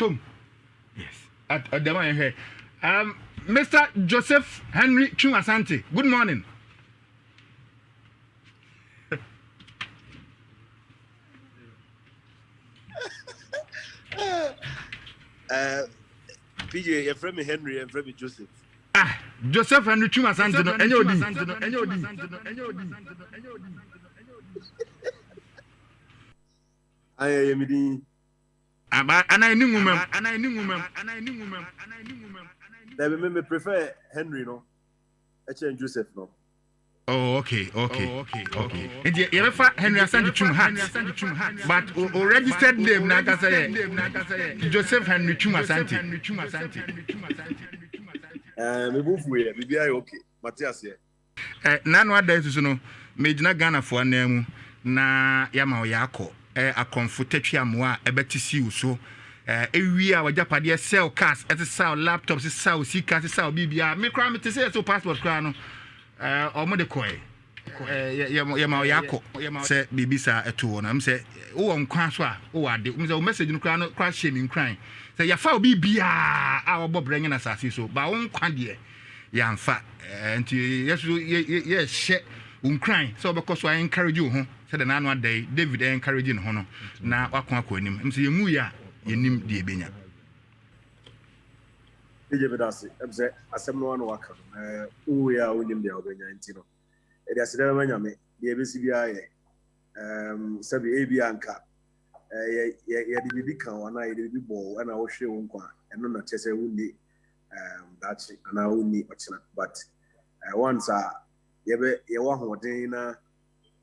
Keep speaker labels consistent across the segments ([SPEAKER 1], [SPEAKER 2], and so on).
[SPEAKER 1] Twum. Yes. At the one here. Mr. Joseph Henry Twum Asante. Good morning.
[SPEAKER 2] PJ, your friend me Henry and friend me Joseph.
[SPEAKER 1] Joseph Henry Twum Asante no enyo di.
[SPEAKER 2] Aye, me di.
[SPEAKER 1] Ana ni ngumem.
[SPEAKER 2] That me prefer Henry no. Eche Joseph no.
[SPEAKER 1] Oh, okay. And you ever Henry Asante Twum hat, but o registered name na ka say Joseph Henry Twum Asante.
[SPEAKER 2] Me move we be okay. Matthias here.
[SPEAKER 1] Nanu ada so no me gina Ghana fo anamu na yama o yakọ akonfo tetwa moa ebeti si uso ewi a wajapade sell cars sell laptops sell sika sell bibia me kra me te say so passport kra no omo de koy yama o yakọ se bibisa eto na me say wo nkwa so a wo ade me say o message no kra no kra share me nkran say ya fa bibia a wo bobrenye na sase so ba wo nkwa de yamfa nti yesu ye hye unkran so because I encourage you ho said the nanu day David encouraging ho no na wakon akonim mse yemu ya yenim de ebenya
[SPEAKER 2] PJ bedase emse asem no anu waka uwe ya unim de obenya nti no e de asede benya me de ebesi bia ye sabi ebi anka ye de bibi kan wana ye de bibi bo na wo hwe wo nkwa eno na chese wuni dachi ana wuni ochina but once ye wa hoden na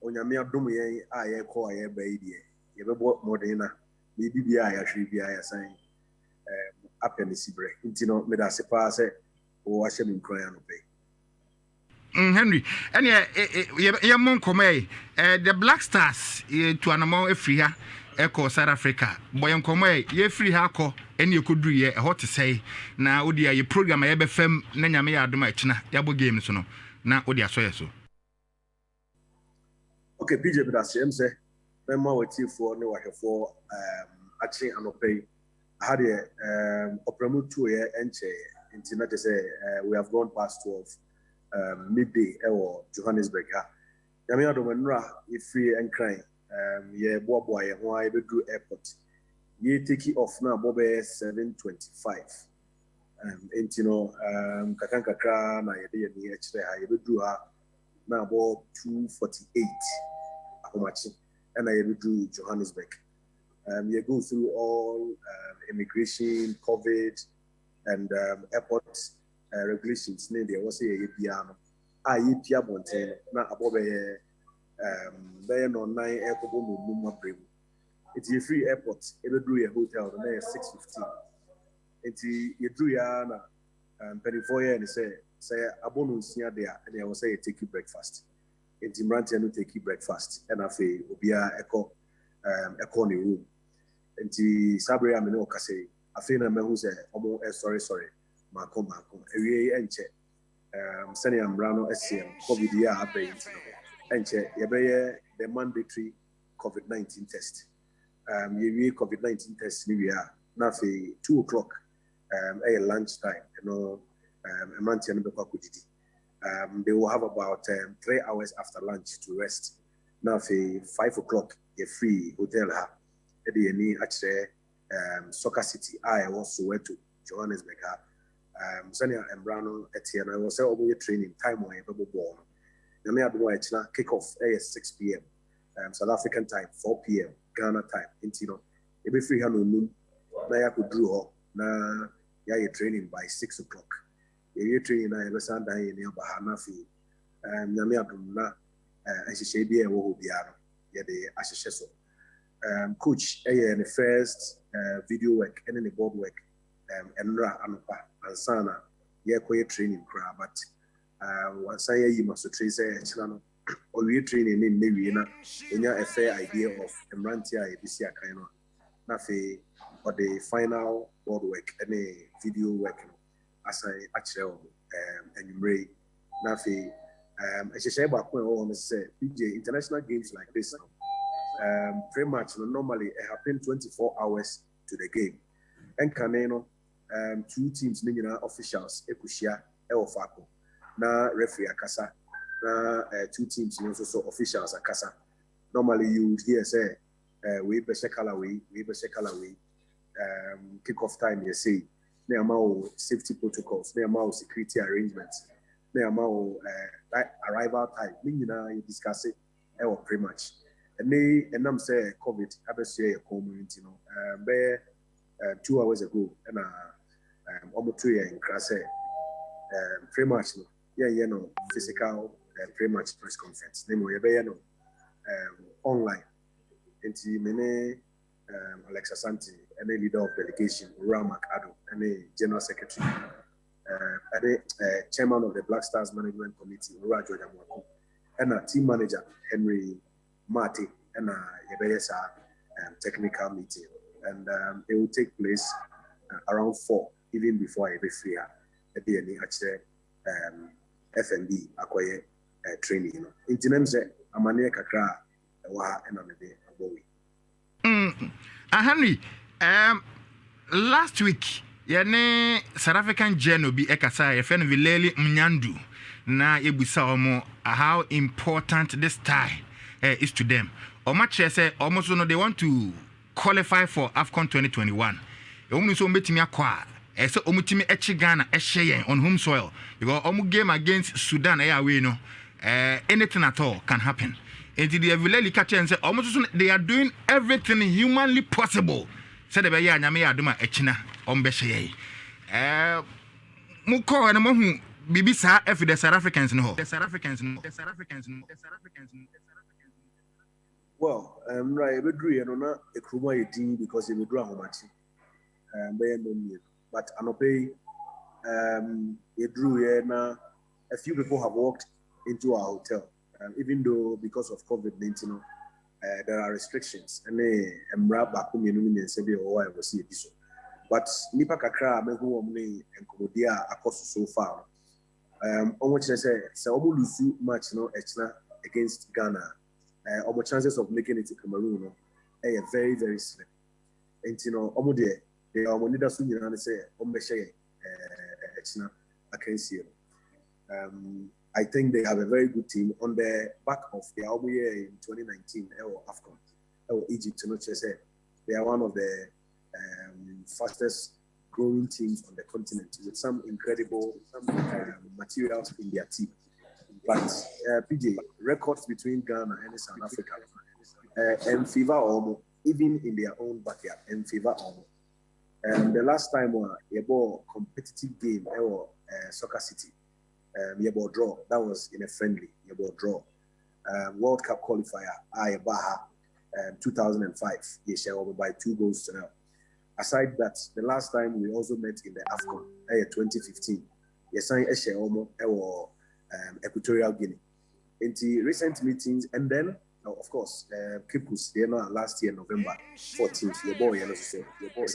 [SPEAKER 2] onyame adom yen a ye ko ye ba yi de ye be bo moden na bibia ya hwe bia ya san apenisi bre ntino me da se pa se o wa hye me nkran ya no pe
[SPEAKER 1] Henry and ye mon komai the Black Stars to anamo efri ha eko South Africa boy komai ye free ha ko ene ekoduru ye hot say na odi ye program ye be fam na nyame ya adom akina ya bo game so no na odi asoye so
[SPEAKER 2] okay PJ bedase em se memma watifo ne wahwefo achi anopay had opramu 2 ye enche nti na te say we have gone past 12 midday or Johannesburg ha nyame adom nra ye free enkran ye boaboa ye ho ay bedu airport ye take off na bobe 7:25 enti no kakra na ye de ye ni ekire ha ye bedu ha na about 2:48 ahomachi and I do Johannesburg. You go through all immigration, COVID, and airport regulations. There was a piano. Ye pia bonte na abobe there no 9 airport no muma bremu. It's a free airport. Ever do a hotel na 6:15. It's you do ya na 24 year and say abonu nsia there and I will say take you breakfast. It's Imrantia no take you breakfast and afe obia echo ni room. Enti sabre am no kase afe na mehu say omo sorry mako ewie enche senior ambrano SCM COVID ya abai enche yebeye the mandatory COVID-19 test. Yewie COVID-19 test ni we are na afe 2 o'clock lunch time you know Imrantia no be kwa kudidi. They will have about 3 hours after lunch to rest. Now, 5 o'clock, you're free hotel. Soccer City. I also went to Johannesburg. Sanya and Brown Etienne. I was say over your training time when you're born. The main advice kick off at 6 p.m. South African time, 4 p.m. Ghana time. Intino. You be free hand noon. Now you could draw. Now you're training by 6 o'clock. Ye training na ebe san dan ye ne Bafana fi nyame adom na ahihye bia e wo bia no ye de ahihye so coach the first video work and the board work enra anopa ansana ye koye training kra but once I yi maso trace e chira no o we training ne newie na enya a fair idea of emrantia e bisi akan no na fe for the final board work and video work no as I actually enumerate Nafi say PJ international games like this pretty much normally it happen 24 hours to the game Enkaneno, two teams, officials, Ekushia, Eofako, na referee Akasa, na two teams, also officials Akasa. Normally, you would hear say, we be Shekalaway, kick-off time, you say, there are safety protocols, there are security arrangements, there are arrival time, you discuss it, pretty much. And I'm saying COVID, I be say a community, 2 hours ago, and almost 2 years in class, pretty much, physical, pretty much press conference. Then we be online. Into many Alex Asante, and a leader of delegation, Ramak Ado, and a general secretary, and a chairman of the Black Stars Management Committee, Rajo Yamwako, and a team manager, Henry Marty, and a Yebesa technical meeting. And it will take place around 4, even before I be free at the end of FMB acquire training. In terms of Amania Kakra, and on the day.
[SPEAKER 1] Henry, last week, South African journal be ekasa yefen Vileli Mnyandu na yebusa omo how important this tie is to them. Omache say almost no they want to qualify for AFCON 2021. Omu so betimi akwa so omutimi echi Ghana ehye on home soil because omu game against Sudan away no anything at all can happen. And the Vileli catch and say almost they are doing everything humanly possible. Said the Baya Nyame Aduma Echina Ombeshe. Muko and Mohu Bibisa F the South Africans no. The South Africans no.
[SPEAKER 2] Well, right, we drew a Kruma team because we drew a match. But Anope, you drew a few people have walked into our hotel. Even though because of COVID-19, there are restrictions, and Emra Bakumi and Sebi or I was here. But Nipa Kakra, Mehu Omni and Komodia across so far. On which I say, Saomu Lusu match no Echna against Ghana. Our chances of making it to Cameroon are very, very slim. And Omode, they are Monida Sunya and say, Ombeshe Echna against you. I think they have a very good team on the back of the album year in 2019 AFCON. Egypt, they are one of the fastest growing teams on the continent with some incredible materials in their team. But PJ, records between Ghana and South Africa, and fever almost, even in their own backyard, and fever almost. And the last time we bought competitive game, Soccer City. Yebo draw. That was in a friendly Yebo draw. World Cup qualifier, Baha, 2005. Yes, by 2 goals to 0. Aside that, the last time we also met in the AFCON, 2015. Yes, I Equatorial Guinea. In the recent meetings, and then of course, Kipus, last year November 14th. Your boy, yes,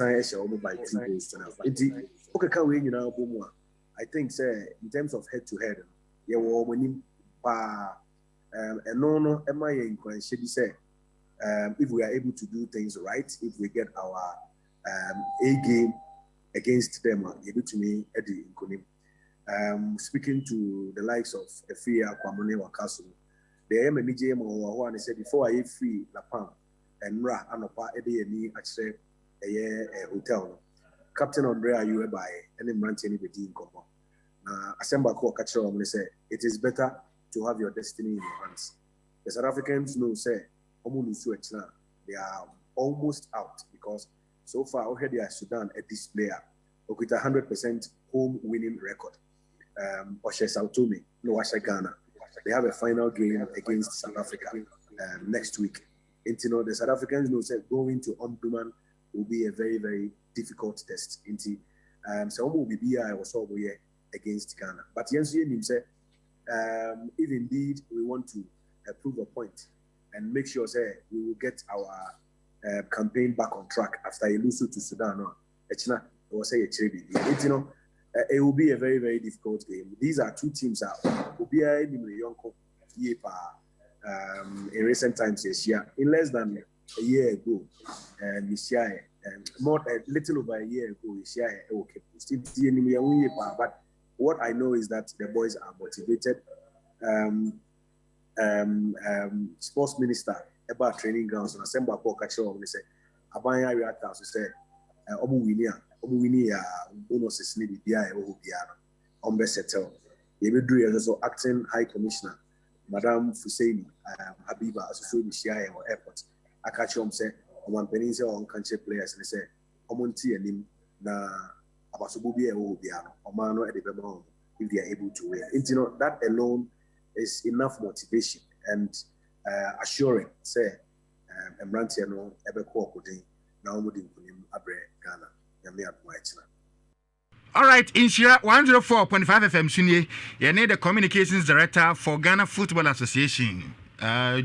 [SPEAKER 2] I by 2 goals to 0. In the okay, can we now I think, say, in terms of head-to-head, yeah, winning and no, am I in say, if we are able to do things right, if we get our A game against them, able to me, Eddie Nkonim. Speaking to the likes of Efia Kwamone Wakasu, the MNJ or one said before I free La Pam and Ra Anopa Eddie and me actually a hotel. Captain Andrea Uebai and then Mantini Bedin Komo. Asemba Ko Kachero say it is better to have your destiny in your hands. The South Africans know say they are almost out because so far already are Sudan a displayer with a 100% home winning record. Oshe Sautumi, no Asha Ghana. They have a final game against South Africa next week. And the South Africans know say going to Omdurman will be a very, very difficult test. So will be I was over here against Ghana. But Jens Yenim said, if indeed we want to prove a point and make sure say we will get our campaign back on track after a lose to Sudan, it will be a very, very difficult game. These are two teams that will be in recent times this year. In less than a year ago, more a little over a year ago. Okay, but what I know is that the boys are motivated. Sports minister about training grounds and assemble a catch on say abanya reactors to say omu bonuses need be settle. Also acting high commissioner Madam Fusaini Habiba associate with or airport I catch say on peninsula on country players and say omonti and na abasububi omano at the if they are able to win. That alone is enough motivation and assuring say Emrantia no ebe ko kodi na omudi nkunim abre Ghana yame adwa ichina.
[SPEAKER 1] All right, Nhyira 104.5 FM Sunye, you the communications director for Ghana Football Association.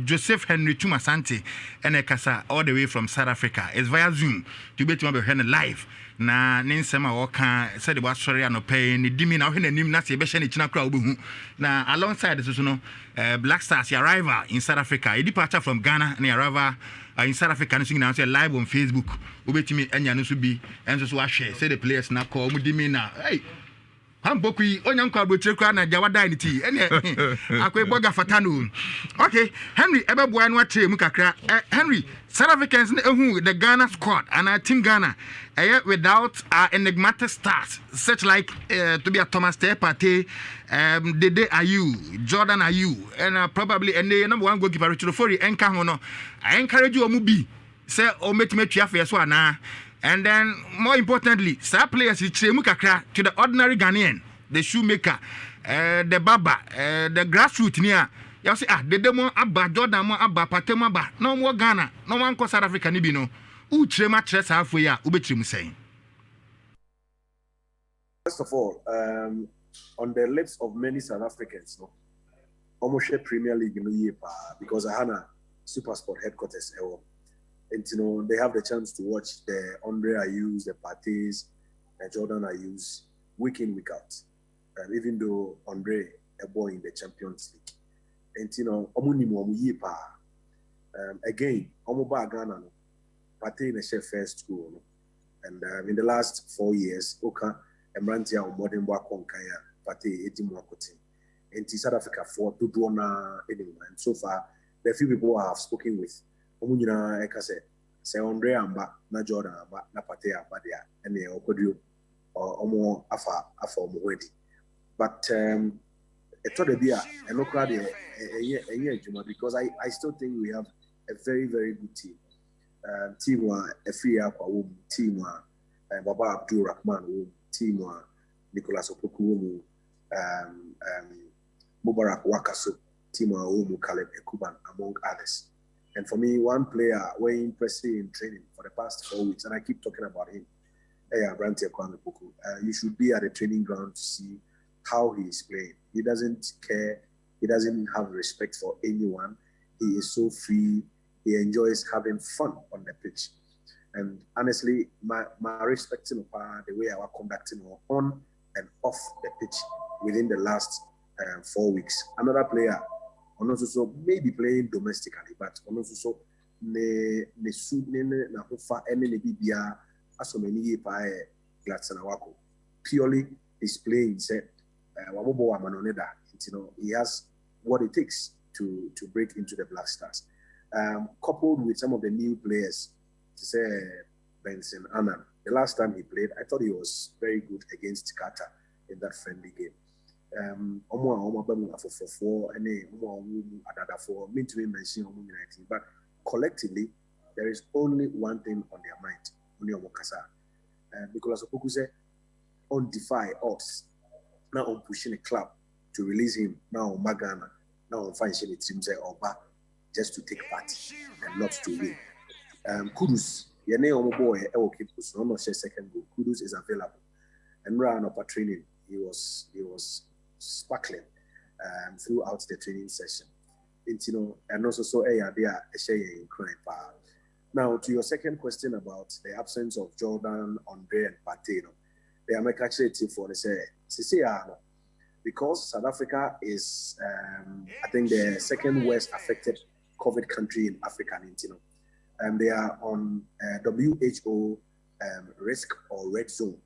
[SPEAKER 1] Joseph Henry Twum Asante and Kasa all the way from South Africa. It's via Zoom to be to be live. Na ninsema waka said the was sorry no pay ni dimi na hwe nanim na se be hye ne kina kra obehu na alongside this no Black Stars arrival in South Africa a departure from Ghana na arrival in South Africa no now say live on Facebook obetimi anya no so bi enso so ahwe say the players na call mu dimi na hey Hampokui onyanko abotrekwa na jawada ni ti ene akweboga fatano. Okay, Henry ebeboa no atre mu kakra. Henry, South Africans ehu the Ghana squad and our team Ghana without enigmatic stars such like to be a Thomas Partey, Dede Ayew, Jordan Ayew, and probably and the number one goalkeeper Richard Ofori enka ho no. I encourage you omubi say o metime tuafe so ana. And then, more importantly, star players kakra to the ordinary Ghanaian, the shoemaker, the baba, the grassroots near. You say, the demo abba, Jordan mo abba, Patema ba, no more Ghana, no one ko South Africa ni bino. Trema tres halfway ya, ubetrim saying.
[SPEAKER 2] First of all, on the lips of many South Africans, no, almost Premier League in the year because I had a Super Sport headquarters. And they have the chance to watch the Andre Ayews, the Partey's, the Jordan Ayews week in, week out. Even though Andre a boy in the Champions League. And again, Omoba Ghana, Partey in the chef first school. And in the last 4 years, Oka Emrantia or Modern Wakonkaya, Partey, Edimwakotin. And South Africa for Tudona anyway. And so far, the few people I have spoken with. Omunyina ekase se Andre amba na Jordan amba na Partey amba dia ene okodu omo afa omo wedi but eto de bia eno kra de enye adwuma because I still think we have a very very good team wa Efia akwa wo team wa Baba Abdul Rahman wo team wa Nicholas Opoku wo Mubarak Wakaso team wa wo Caleb Ekuban among others. And for me, one player very impressive in training for the past 4 weeks, and I keep talking about him. You should be at the training ground to see how he is playing. He doesn't care. He doesn't have respect for anyone. He is so free. He enjoys having fun on the pitch. And honestly, my respecting of the way I was conducting on and off the pitch within the last 4 weeks. Another player. Also maybe playing domestically, but also ne na hofa ene ne bibia asomani ye pa Glatsana wako purely is playing say wabobo wa manoneda. He has what it takes to break into the Black Stars, coupled with some of the new players. To say Benson Annan, the last time he played, I thought he was very good against Qatar in that friendly game. But collectively, there is only one thing on their mind. Because Opoku said, on defy odds, now on pushing a club to release him, now on Magana, now on finding a team say Oba just to take part and not to win. Kudus, your name boy, no second goal. Kudus is available. And ran up a training, he was sparkling throughout the training session. And also so they are sharing crying. Now to your second question about the absence of Jordan, Andre, and Partey, they are making actually for say because South Africa is I think the second worst affected COVID country in Africa, and they are on WHO risk or red zone.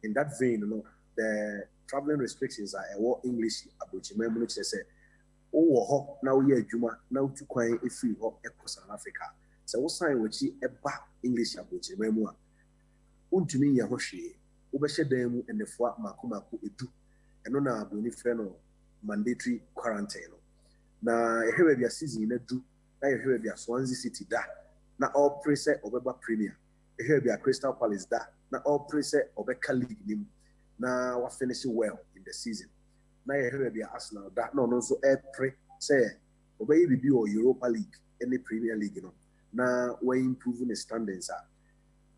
[SPEAKER 2] In that vein, the traveling restrictions are English about which they say, oh, now we are Juma, now to coin if we hop South Africa. So what sign which a back English about memoir. Untumi ya hoshi, ubeshe demu and the fwa makumaku edu, and on a bonifeno mandatory quarantine. Na here be a season edu, na here be a Swansea City da, na all preset Obeba Premier, here be a Crystal Palace da, na all preset Obeka League nim, na wa finishing well in the season. Na here be a Arsenal da, no so pre say Obey be or Europa League, any Premier League, na we improving the standards are.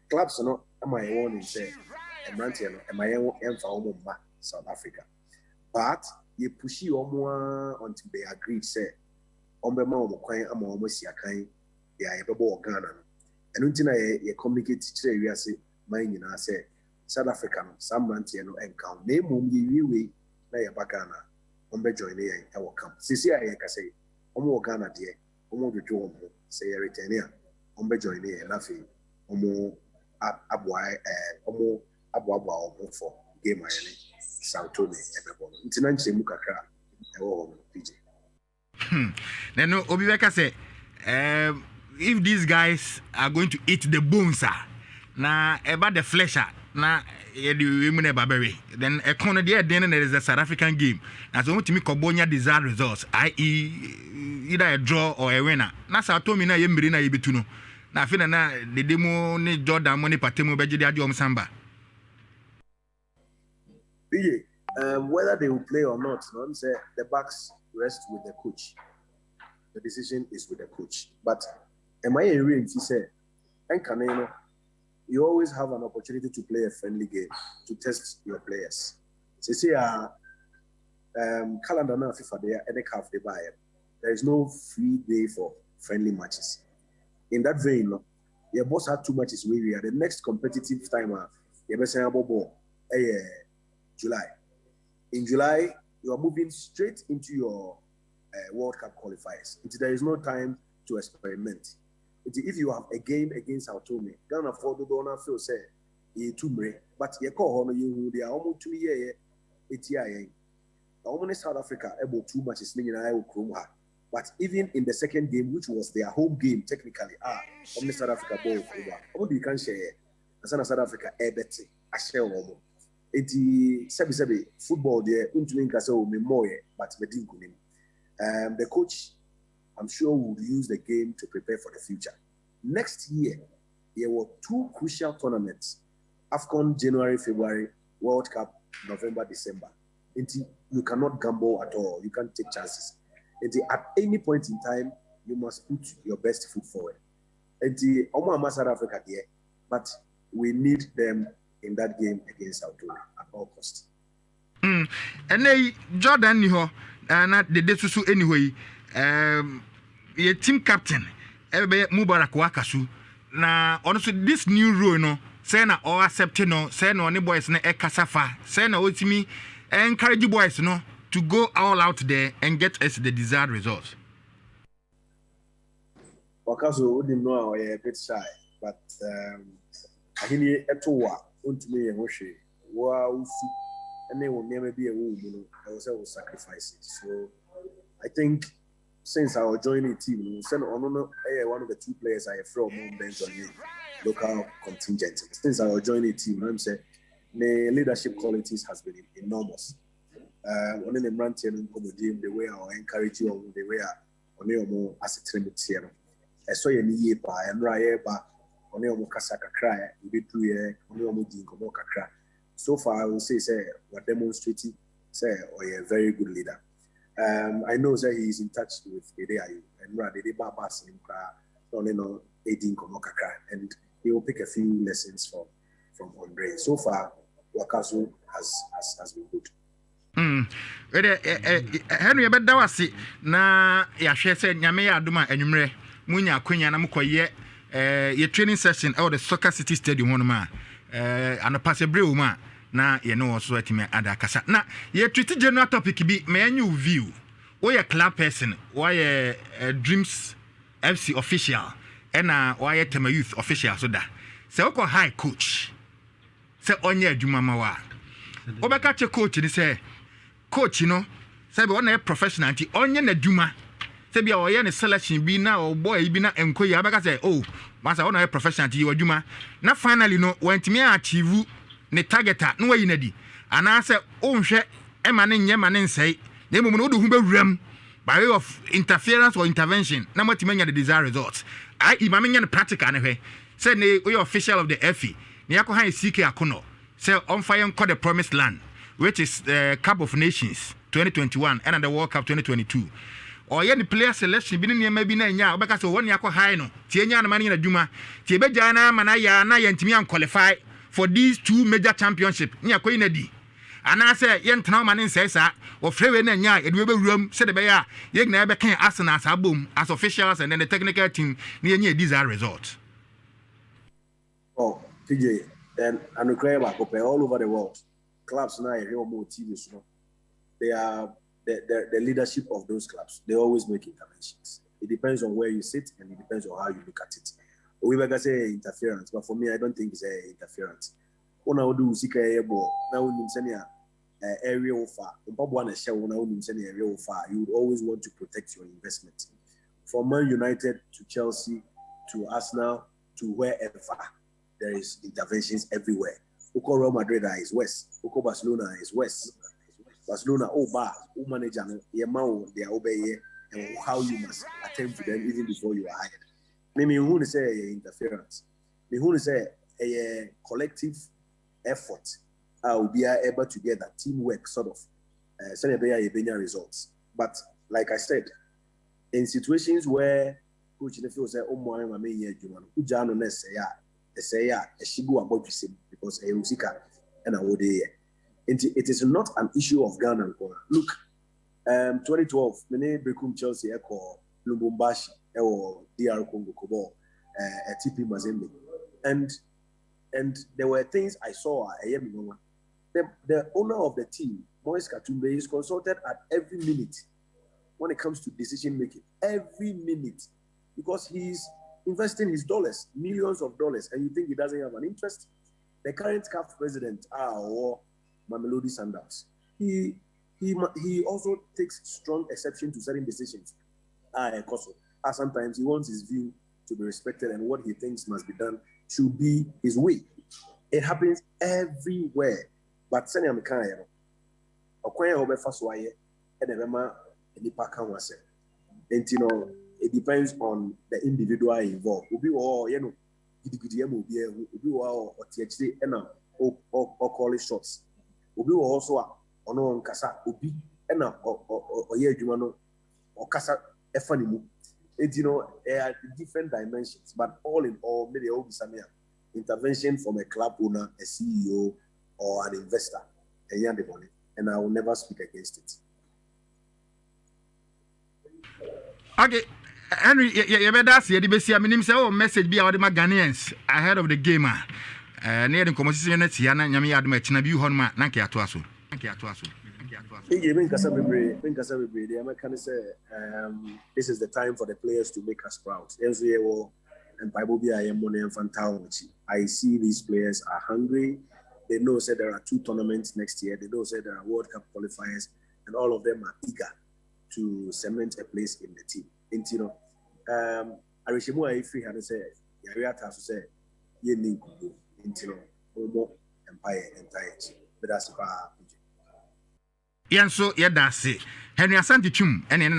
[SPEAKER 2] Clubs no am I warning say Emrantiano am I emfa South Africa. But you push you until they agreed say ombema omo kwan ama omo siakan ya yebebo Ghana. And until I communicate to you say my nyina say South Africa no some Emrantiano encounter name mum we na ya Ghana ombe join e our camp. Sisi I ka say omo Ghana de omo dojo omo say return here ombe join e lafi omo abwa for game ayene Sao Tome ebebo ntina nche mu kakra ewo PJ
[SPEAKER 1] no obi beka say if these guys are going to eat the bones na about the flesh na ye di women babere then e kono there then there is a South African game na so mutimi kobonya desired results i.e. either a draw or a winner na Sao Tome na ye mmiri na ye betu no na afina na the demo ni Jordan money patemu beje dia jom samba.
[SPEAKER 2] Whether they will play or not, no, say the backs rest with the coach. The decision is with the coach. But am I a real? He said, and Canelo, you always have an opportunity to play a friendly game to test your players. So say calendar now FIFA there any half they buy. There is no free day for friendly matches. In that vein, your boss had 2 matches where we are the next competitive time. You best say about July. In July, you are moving straight into your World Cup qualifiers. There is no time to experiment. If you have a game against Sao Tome, Ghana for the donor feel say you too but you call on you they are almost 2 years. It's South Africa about 2 matches. But even in the second game, which was their home game, technically, South Africa ball over. You can share South Africa bet a share almost. Sebi football there, but the coach, I'm sure, would use the game to prepare for the future. Next year, there were 2 crucial tournaments: AFCON January, February, World Cup November, December. You cannot gamble at all. You can't take chances. At any point in time, you must put your best foot forward. South Africa there, but we need them in that game against Sao Tome at all costs.
[SPEAKER 1] And then Jordan niho na the desusu anyway. Your team captain ebe Mubarak Wakasu na honestly this new role no say na all accept no say na oni boys na ekasafa say na otimi encourage boys no to go all out there and get us the desired results.
[SPEAKER 2] Wakasu wouldn't know I a bit shy, but I hear etowa untumi ehoshe wa usu ene will never be a woman. I was always sacrificing. So I think since I was joining the team, send on one of the 2 players I have from bench on the local contingent. Since I was joining the team, I'm saying the leadership qualities has been enormous. One of the Brantian the way I encourage you, the way I more as a trainer. I saw you in and Rayeba, on your Kasaka cry, you did 2 years, on your Dinko cry. So far, I will say, we're demonstrating, or a very good leader. I know that he is in touch with Edeayu and Radede Babas in Edin Komokaka, and he will pick a few lessons from Andre. So far, Wakasu has been good.
[SPEAKER 1] Henry Bedawasi na yahwe se nyame ya adoma anwumre munya akwanya na mkoye ye training session out the Soccer City Stadium hono ma anopase brew ma na ye no so atimi adakasa na ye treat general topic bi me anyu view wo ye club person wo ye Dreams FC official ena wo ye Tema Youth official so da say oko high coach say onye adwuma ma wa obeka che coach ni say coach no say be one professional nti onye na adwuma say bia oye ne selection bi na o boy bi na enkoyi abeka say oh masa one professional nti adwuma na finally no wantimi achieve ne targeter no wayi na di ana say onhwe ema ne nye ma ne nsei na emu no do hu bewuram by way of interference or intervention na matimanya the desired results I imamenya the practical na hwe say ne we official of the FE ne yakọ han CK akono say on fire call the promised land which is the Cup of Nations 2021 and the World Cup 2022 or ye the player selection bi ne bi na nya obeka say won yakọ high no tie nya na mane na dwuma tie beja na mana ya na yantimi an qualify for these two major championship ne yakọ ina di ana say yentena ma ne nsesa o frewe na nya e de be wuram se de be ya ye gna be kan Arsenal as abom as officials and then the technical team ne nya desired result.
[SPEAKER 2] Oh, TJ, and Ukraine all over the world. Clubs now here more teams, they are the leadership of those clubs. They always make interventions. It depends on where you sit and it depends on how you look at it. We better say interference, but for me, I don't think it's a interference. When I do seek a ball, now area offer, area offer, you would always want to protect your investment. From Man United to Chelsea to Arsenal to wherever, there is interventions everywhere. Oko Real Madrid is west. Oko Barcelona is west. Barcelona, manager, they are obey and how you must attend to them even before you are hired. Maybe who say interference. Maybe who say a collective effort. Will be able to get that teamwork sort of results. But like I said, in situations where coach feels say, "Oh my, my main year, because it is not an issue of Ghana. Look, 2012, many Bekum Chelsea echo Lubumbashi or DR Congo Kobo, TP Mazembe, and there were things I saw. The owner of the team, Moise Katumbe, is consulted at every minute when it comes to decision making. Every minute, because he's investing his dollars, millions of dollars, and you think he doesn't have an interest? The current CAF president, or Mamelodi Sundowns, he also takes strong exception to certain decisions. Sometimes he wants his view to be respected, and what he thinks must be done should be his way. It happens everywhere. But send him kind of over first wire and the nipa can was and it depends on the individual involved. Ubi or or THD and or call it shots. Ubi also on Kasa Ubi and or Jumano or Kasa Efanimu. And there are different dimensions, but all in all, maybe all some intervention from a club owner, a CEO, or an investor, and I will never speak against it.
[SPEAKER 1] Okay, Henry, you better see the best. I mean, say message be out my Ghanaians ahead of the game. Near the conversation next year, Yami admit na bi honma na ke atoaso.
[SPEAKER 2] This is the time for the players to make us proud. And Bible I see these players are hungry. They know that there are 2 tournaments next year. They know that there are World Cup qualifiers, and all of them are eager to cement a place in the team. And Arishimu Ifri had said, Yariata said, Yeninkubu, Omo Empire entirety. But that's about
[SPEAKER 1] Yanso, that's it. Henry Asante Twum, and then